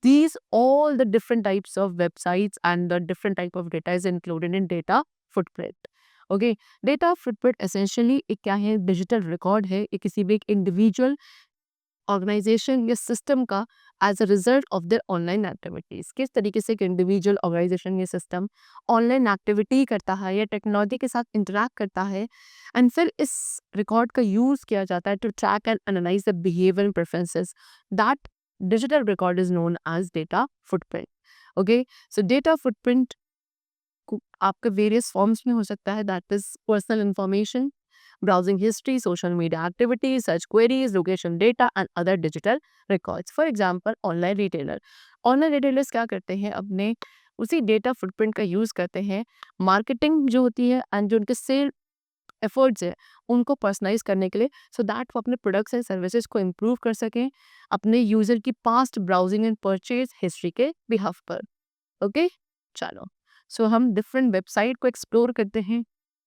these all the different types of websites and the different type of data is included in data footprint. Okay, data footprint essentially एक क्या है? Digital record है। ये किसी भी एक इंडिविजुअल, ऑर्गेनाइजेशन या सिस्टम का as a result of their online activities. किस तरीके से एक इंडिविजुअल, ऑर्गेनाइजेशन या सिस्टम ऑनलाइन एक्टिविटी करता है या टेक्नोलॉजी के साथ इंटरेक्ट करता है, एंड फिर इस रिकॉर्ड का यूज किया जाता है to track and analyse the behaviour and preferences. That digital record is known as data footprint. Okay, so data footprint आपके वेरियस फॉर्म्स में हो सकता है, that is personal information, browsing history, social media activities, search queries, location data and other digital records. For example, online retailers क्या करते हैं? अपने उसी डेटा फुटप्रिंट का यूज करते हैं मार्केटिंग जो होती है एंड जो उनके सेल एफर्ट्स है उनको पर्सनलाइज करने के लिए, सो दैट वो अपने प्रोडक्ट्स एंड सर्विसेज को इम्प्रूव कर सकें अपने यूजर की past browsing and purchase history के बिहाफ पर। ओके, चलो, सो हम डिफरेंट वेबसाइट को एक्सप्लोर करते हैं।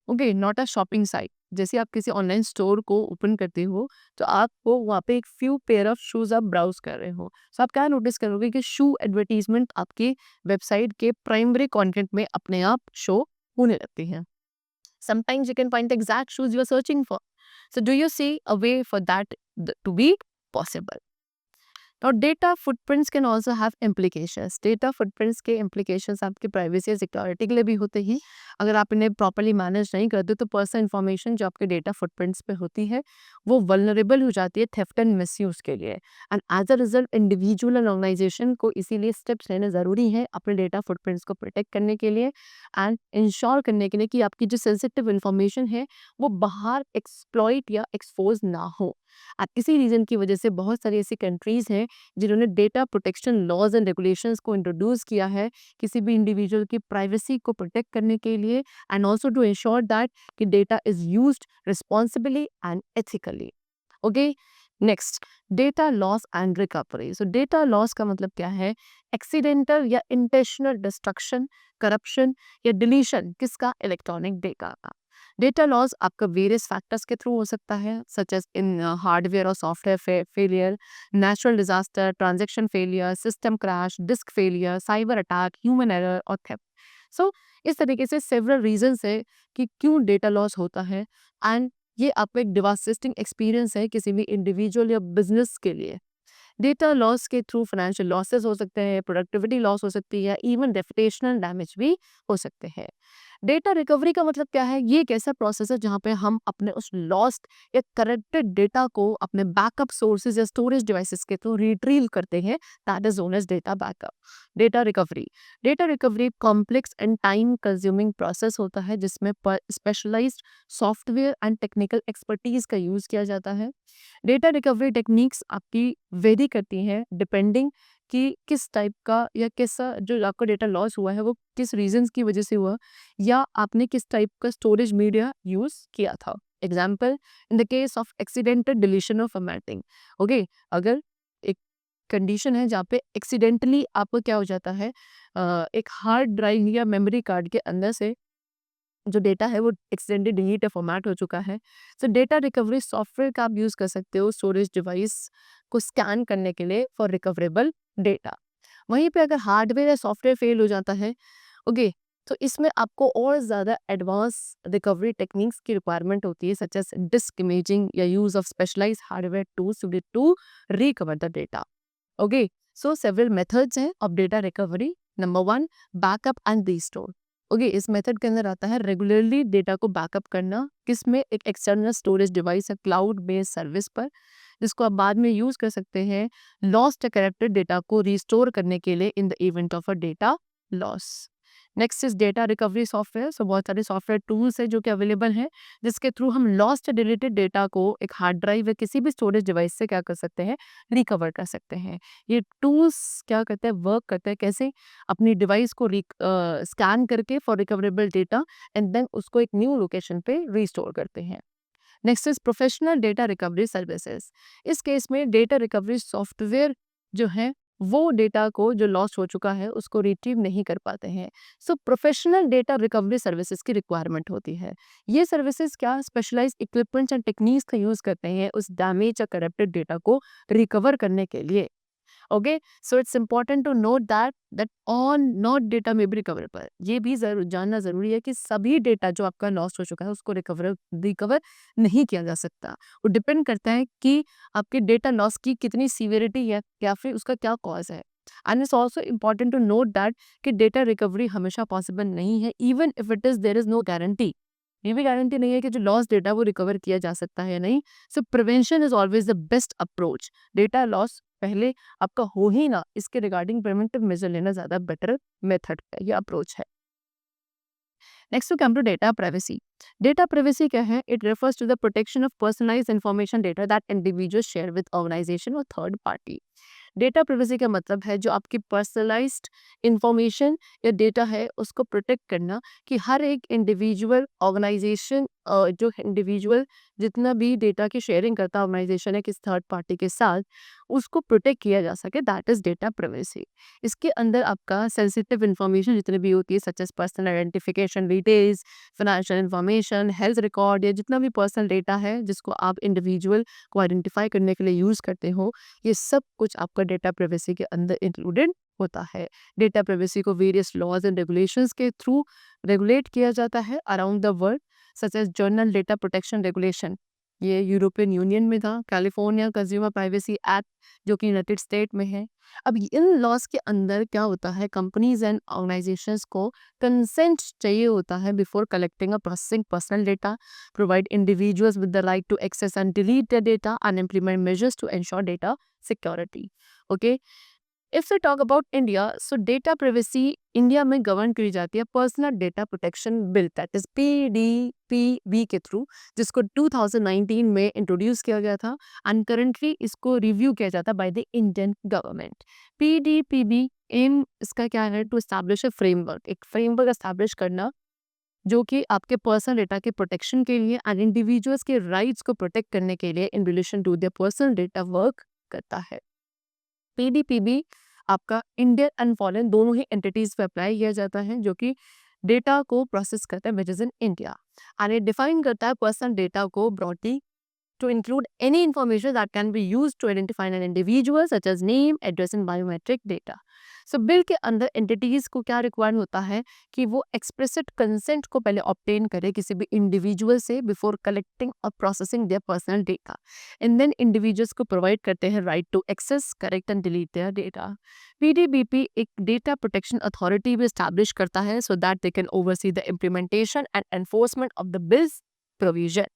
Okay, not a shopping site. जैसे आप किसी ऑनलाइन स्टोर को ओपन करते हो तो आपको वहाँ पे एक फ्यू पेयर ऑफ शूज आप ब्राउज कर रहे हो, सो आप क्या नोटिस करोगे कि शू एडवर्टीजमेंट आपके वेबसाइट के प्राइमरी कंटेंट में अपने आप शो होने लगती हैं। Sometimes you can find the exact shoes you are searching for. So do you see a way for that to be possible? Now data footprints can also have implications. Data footprints के implications आपकी privacy या security के लिए भी होते हैं। अगर आप इन्हें properly manage नहीं करते तो personal information जो आपके data footprints पे होती है वो vulnerable हो जाती है theft and misuse के लिए। And as a result individual and organization को इसीलिए steps लेने ज़रूरी है अपने data footprints को protect करने के लिए and ensure करने के लिए कि आपकी जो sensitive information है वो बाहर exploit या expose ना हो। किसी रीज़न की वजह से बहुत सारी ऐसी कंट्रीज़ हैं जिन्होंने data protection laws and regulations को इंट्रोड्यूस किया है किसी भी इंडिविजुअल की प्राइवेसी को प्रोटेक्ट करने के लिए, and also to ensure that कि data is used responsibly and ethically. Okay, next, data loss and recovery. So data loss का मतलब क्या है? एक्सीडेंटल या इंटेंशनल डिस्ट्रक्शन, करप्शन या डिलीशन किसका? इलेक्ट्रॉनिक डेटा का। डेटा लॉस आपका वेरियस फैक्टर्स के थ्रू हो सकता है, सच एज इन हार्डवेयर और software failure, natural disaster, transaction failure, system crash, disk failure, cyber attack, human error और थेफ्ट। सो इस तरीके से सेवरल रीजंस है कि क्यों डेटा लॉस होता है, एंड ये आपका एक डिवास्टेटिंग एक्सपीरियंस है किसी भी इंडिविजुअल या बिजनेस के लिए। डेटा लॉस के थ्रू फाइनेंशियल लॉसेस हो सकते हैं, प्रोडक्टिविटी लॉस हो सकती है, इवन रेपुटेशनल डैमेज भी हो सकते हैं। डेटा रिकवरी का मतलब क्या है? ये एक ऐसा प्रोसेस है जहाँ पे हम अपने उस लॉस्ट या करप्टेड डेटा को अपने बैकअप सोर्सेज या स्टोरेज डिवाइसेस के थ्रू रिट्रीव करते हैं। That is known as data backup. Data recovery, data recovery complex and time consuming process होता है जिसमें specialized software and technical expertise का यूज किया जाता है। डेटा रिकवरी टेक्निक्स आपकी वेरी करती हैं डिपेंडिंग कि किस टाइप का या कैसा जो आपका डेटा लॉस हुआ है वो किस रीजंस की वजह से हुआ, या आपने किस टाइप का स्टोरेज मीडिया यूज किया था। Example, in the case of accidental deletion of formatting. Okay, अगर एक कंडीशन है जहाँ पे एक्सीडेंटली आपको क्या हो जाता है, एक हार्ड ड्राइव या मेमोरी कार्ड के अंदर से जो डेटा है वो एक्सीडेंटली डिलीट या फॉर्मेट हो चुका है। सो डेटा रिकवरी सॉफ्टवेयर का आप यूज़ कर सकते हो स्टोरेज डिवाइस को स्कैन करने के लिए फॉर रिकवरेबल डेटा। वहीं पे अगर हार्डवेयर या सॉफ्टवेयर फेल हो जाता है, ओके, तो इसमें आपको और ज़्यादा एडवांस रिकवरी टेक्निक्स की रिक्वायरमेंट होती है, सच एज डिस्क इमेजिंग या use of specialized hardware tools to recover the data. Okay, so several methods हैं of data recovery. Number 1, backup and restore. Okay, इस मेथड के अंदर आता है रेगुलरली डेटा को बैकअप करना, किसमें? एक एक्सटर्नल स्टोरेज डिवाइस है क्लाउड बेस्ड सर्विस पर, जिसको आप बाद में यूज कर सकते हैं लॉस्ट या करप्टेड डेटा को रिस्टोर करने के लिए in the event of a data loss. Next is data recovery software. So बहुत सारे सॉफ्टवेयर टूल्स है जो कि अवेलेबल हैं जिसके थ्रू हम लॉस्ट या डिलीटेड डेटा को एक हार्ड ड्राइव या किसी भी स्टोरेज डिवाइस से क्या कर सकते हैं? रिकवर कर सकते हैं। ये टूल्स क्या करते हैं? वर्क करते हैं कैसे? अपनी डिवाइस को स्कैन करके for recoverable data and then उसको एक न्यू लोकेशन पे रिस्टोर करते हैं। Next is professional data recovery services. इस केस में डेटा रिकवरी सॉफ्टवेयर जो है वो डेटा को जो लॉस हो चुका है उसको रिट्रीव नहीं कर पाते हैं। सो प्रोफेशनल डेटा रिकवरी सर्विसेज की रिक्वायरमेंट होती है। ये सर्विसेज क्या? स्पेशलाइज इक्विपमेंट्स एंड टेक्निक्स का यूज करते हैं उस डैमेज या करप्टेड डेटा को रिकवर करने के लिए। Okay, so it's important to note that on not data में भी रिकवरेबल। ये भी जरूर जानना जरूरी है कि सभी डेटा जो आपका लॉस हो चुका है उसको रिकवर नहीं किया जा सकता। वो डिपेंड करता है कि आपके डेटा लॉस की कितनी सीवियरिटी है या फिर उसका क्या कॉज है। And it's also important to note that कि डेटा रिकवरी हमेशा पॉसिबल नहीं है, even if it is there is no guarantee. ये भी गारंटी नहीं है कि जो लॉस डेटा वो रिकवर किया जा सकता है या नहीं। सो prevention is always the best approach. Data loss पहले आपका हो ही ना, इसके रिगार्डिंग प्रिवेंटिव मेजर लेना ज्यादा बेटर मेथड है या अप्रोच है। Next to come to data privacy. Data privacy क्या है? It refers to the protection of personalized information data that individual share with organization और थर्ड पार्टी। डेटा प्राइवेसी का मतलब है जो आपकी पर्सनलाइज्ड इंफॉर्मेशन या डेटा है उसको प्रोटेक्ट करना, कि हर एक इंडिविजुअल ऑर्गेनाइजेशन जो इंडिविजुअल जितना भी डेटा की शेयरिंग करता है ऑर्गेनाइजेशन है किस थर्ड पार्टी के साथ, उसको प्रोटेक्ट किया जा सके। That is data privacy. इसके अंदर आपका सेंसिटिव इंफॉर्मेशन जितनी भी होती है such as personal identification details, financial information, health record या जितना भी पर्सनल डेटा है जिसको आप इंडिविजुअल को आइडेंटिफाई करने के लिए यूज करते हो, ये सब कुछ आपका डेटा प्राइवेसी के अंदर इंक्लूडेड होता है। डेटा प्राइवेसी को वेरियस लॉज एंड रेगुलेशंस के थ्रू रेगुलेट किया जाता है around the world, such as journal data protection regulation, ये यूरोपियन यूनियन में था, कैलिफोर्निया कंज्यूमर प्राइवेसी एक्ट जो कि यूनाइटेड स्टेट में है। अब इन लॉज के अंदर क्या होता है, कंपनीज एंड ऑर्गेनाइजेशंस को कंसेंट चाहिए होता है बिफोर कलेक्टिंग और processing personal data, provide individuals with the right to access and delete their data and implement measures to ensure data security. Okay. If we talk about India, so data privacy India में govern की जाती है personal data protection bill that is PDPB के through, जिसको 2019 में introduce किया गया था एंड करंटली इसको रिव्यू किया जाता है by the Indian government. PDPB aim इसका क्या है? टू एस्टैब्लिश अ फ्रेमवर्क, एक फ्रेमवर्क एस्टैब्लिश करना जो कि आपके पर्सनल डेटा के प्रोटेक्शन के लिए एंड इंडिविजुअल्स के राइट्स को प्रोटेक्ट करने के लिए in relation to their personal data work करता है। पीडीपीबी आपका इंडियन एंड फॉरेन दोनों ही एंटिटीज पे अप्लाई किया जाता है, जो कि डेटा को प्रोसेस करता है which is in India, and ये डिफाइन करता है पर्सनल डेटा को broadly to include any information that can be used to identify an individual such as name, address and biometric data. So bill के अंदर entities को क्या required होता है कि वो एक्सप्रेसिट कंसेंट को पहले ऑब्टेन करे किसी भी इंडिविजुअल से बिफोर कलेक्टिंग और processing their personal data, and then individuals को प्रोवाइड करते हैं right to access, correct and delete their data. PDBP एक डेटा प्रोटेक्शन अथॉरिटी भी एस्टैब्लिश करता है so that they can oversee the implementation and enforcement of the bills provision.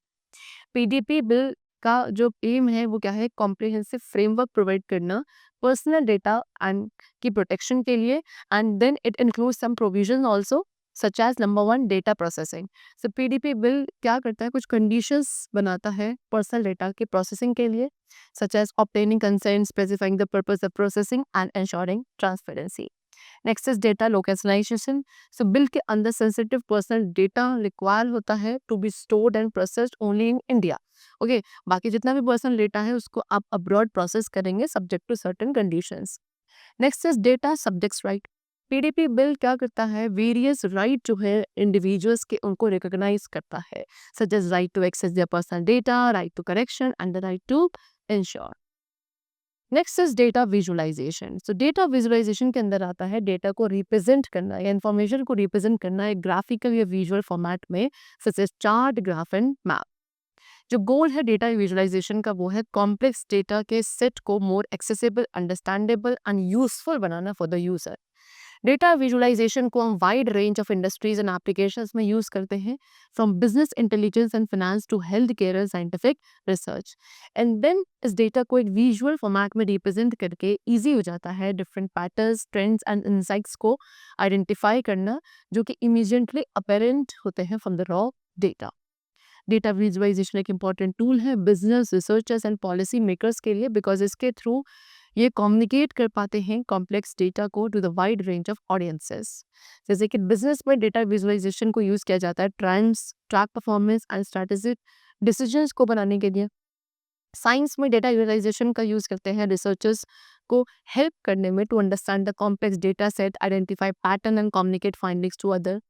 PDP bill का जो aim है वो क्या है, कॉम्प्रिहेंसिव फ्रेमवर्क प्रोवाइड करना पर्सनल डेटा एंड की प्रोटेक्शन के लिए, and then it includes some provision also such as number 1 data processing. So PDP bill क्या करता है, कुछ कंडीशंस बनाता है पर्सनल डेटा के प्रोसेसिंग के लिए, such as obtaining consent, specifying the purpose of processing and ensuring transparency. Next is data localization. So bill के अंदर सेंसिटिव पर्सनल डेटा रिक्वायर होता है to be stored and processed only in India. Okay, बाकी जितना भी personal data है उसको आप अब्रॉड प्रोसेस करेंगे subject to certain conditions. Next is data subjects right. PDP bill क्या करता है, वेरियस राइट जो है इंडिविजुअल्स के उनको रिकॉग्नाइज करता है, such as right to access their personal data, right to correction and the right to insure. Next is data visualization. So data visualization के अंदर आता है डेटा को रिप्रेजेंट करना या इंफॉर्मेशन को रिप्रेजेंट करना एक ग्राफिकल या विजुअल फॉर्मेट में, such as chart, graph and map. जो गोल है डेटा विजुअलाइजेशन का वो है कॉम्प्लेक्स डेटा के सेट को more accessible, understandable and useful बनाना for the user. Data visualisation को हम wide range of industries and applications में यूज करते हैं, from business intelligence and finance to health care and scientific research, and then इस data को एक visual format में रिप्रेजेंट करके ईजी हो जाता है different patterns, trends and insights को आइडेंटिफाई करना, जो कि इमीडिएटली अपेरेंट होते हैं from the raw data. Data visualisation एक इंपॉर्टेंट टूल है business researchers and policy makers के लिए, बिकॉज इसके थ्रू ये कम्युनिकेट कर पाते हैं कॉम्प्लेक्स डेटा को to the wide range of audiences. जैसे कि बिजनेस में डेटा विजुअलाइजेशन को यूज किया जाता है trends, track performance and strategic decisions को बनाने के लिए। साइंस में डेटा विजुअलाइजेशन का यूज करते हैं रिसर्चर्स को हेल्प करने में to understand the complex data set, identify pattern and communicate findings to other.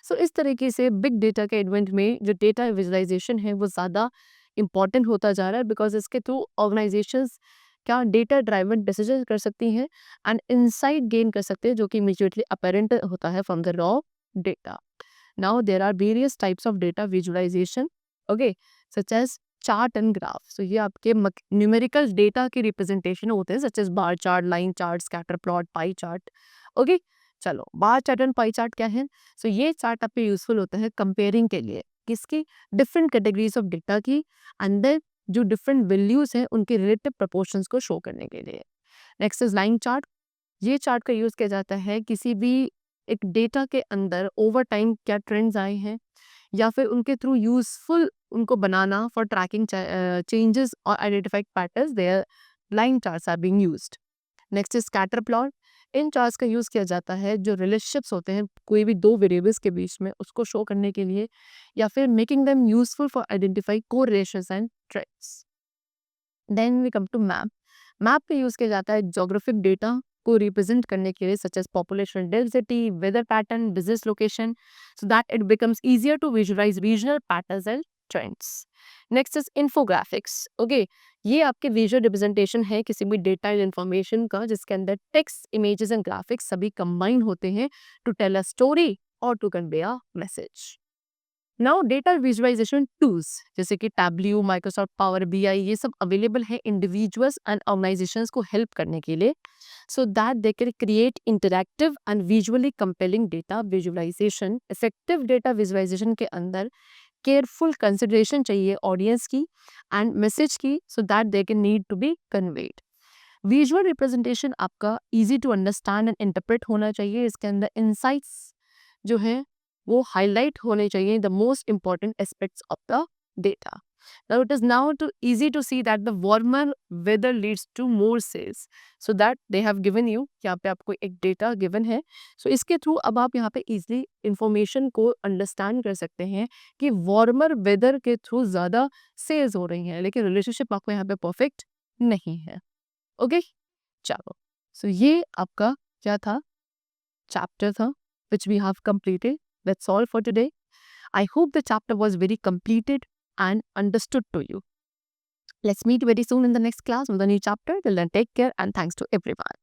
So इस तरीके से बिग डेटा के एडवेंट में जो डेटा विजुअलाइजेशन है वो ज़्यादा इंपॉर्टेंट होता जा रहा है, बिकॉज इसके थ्रू ऑर्गेनाइजेशंस क्या डेटा ड्राइवन डिसीजन कर सकती हैं एंड इंसाइट गेन कर सकते हैं, जो कि इमीडिएटली अपेरेंट होता है from the raw data. Now there are various types of data visualization, okay, such as chart and graph. So ये आपके न्यूमेरिकल डेटा के रिप्रेजेंटेशन होते हैं, such as bar chart, line chart, scatter plot, pie chart. Okay, चलो bar chart and pie chart क्या है? सो ये chart आपके यूजफुल होता है कंपेयरिंग के लिए किसकी, डिफरेंट कैटेगरीज ऑफ डेटा की अंदर जो डिफरेंट वैल्यूज हैं उनके रिलेटिव प्रपोर्शंस को शो करने के लिए। Next is line chart. ये चार्ट का यूज किया जाता है किसी भी एक डेटा के अंदर ओवर टाइम क्या ट्रेंड्स आए हैं या फिर उनके थ्रू यूजफुल उनको बनाना फॉर ट्रैकिंग चेंजेस और identified patterns, there line charts are being used. Next is scatter plot. इन चार्ट्स का यूज किया जाता है जो रिलेशनशिप्स होते हैं कोई भी दो वेरिएबल्स के बीच में उसको शो करने के लिए, या फिर making them useful for identify correlations and trends. Then we come to map. Map पे यूज किया जाता है ज्योग्राफिक डेटा को रिप्रेजेंट करने के लिए, such as population density, weather pattern, business location, so that it becomes easier to visualise regional patterns and trends. Next is infographics. Okay, ये आपके विजुअल रिप्रेजेंटेशन है किसी भी डेटा या इंफॉर्मेशन का जिसके अंदर टेक्स्ट, इमेजेस एंड ग्राफिक्स सभी कंबाइन होते हैं टू टेल अ स्टोरी और to convey a message. Now data visualisation tools जैसे कि टैब्ल्यू, माइक्रोसॉफ्ट पावर बीआई, ये सब अवेलेबल है इंडिविजुअल्स एंड ऑर्गेनाइजेशंस को हेल्प करने के लिए, so that they can create interactive and visually compelling data visualization. Effective data visualization के अंदर केयरफुल कंसिडरेशन चाहिए ऑडियंस की एंड मैसेज की, so that they can need to be conveyed. Visual representation आपका easy to understand and interpret होना चाहिए। इसके अंदर इंसाइट्स जो है वो हाईलाइट होने चाहिए, the most important aspects of the data. Now it is now too easy to see that the warmer weather leads to more sales. So that they have given you, यहाँ पे आपको एक data given है. सो इसके through अब आप यहाँ पे इजिली इंफॉर्मेशन को अंडरस्टैंड कर सकते हैं कि वार्मर वेदर के थ्रू ज़्यादा सेल्स हो रही हैं, लेकिन रिलेशनशिप आपको यहाँ पे परफेक्ट नहीं है. ओके, चलो. सो ये आपका क्या था, चैप्टर था which we have completed. That's all for today. I hope the chapter was very completed and understood to you. Let's meet very soon in the next class with a new chapter. Till then, take care and thanks to everyone.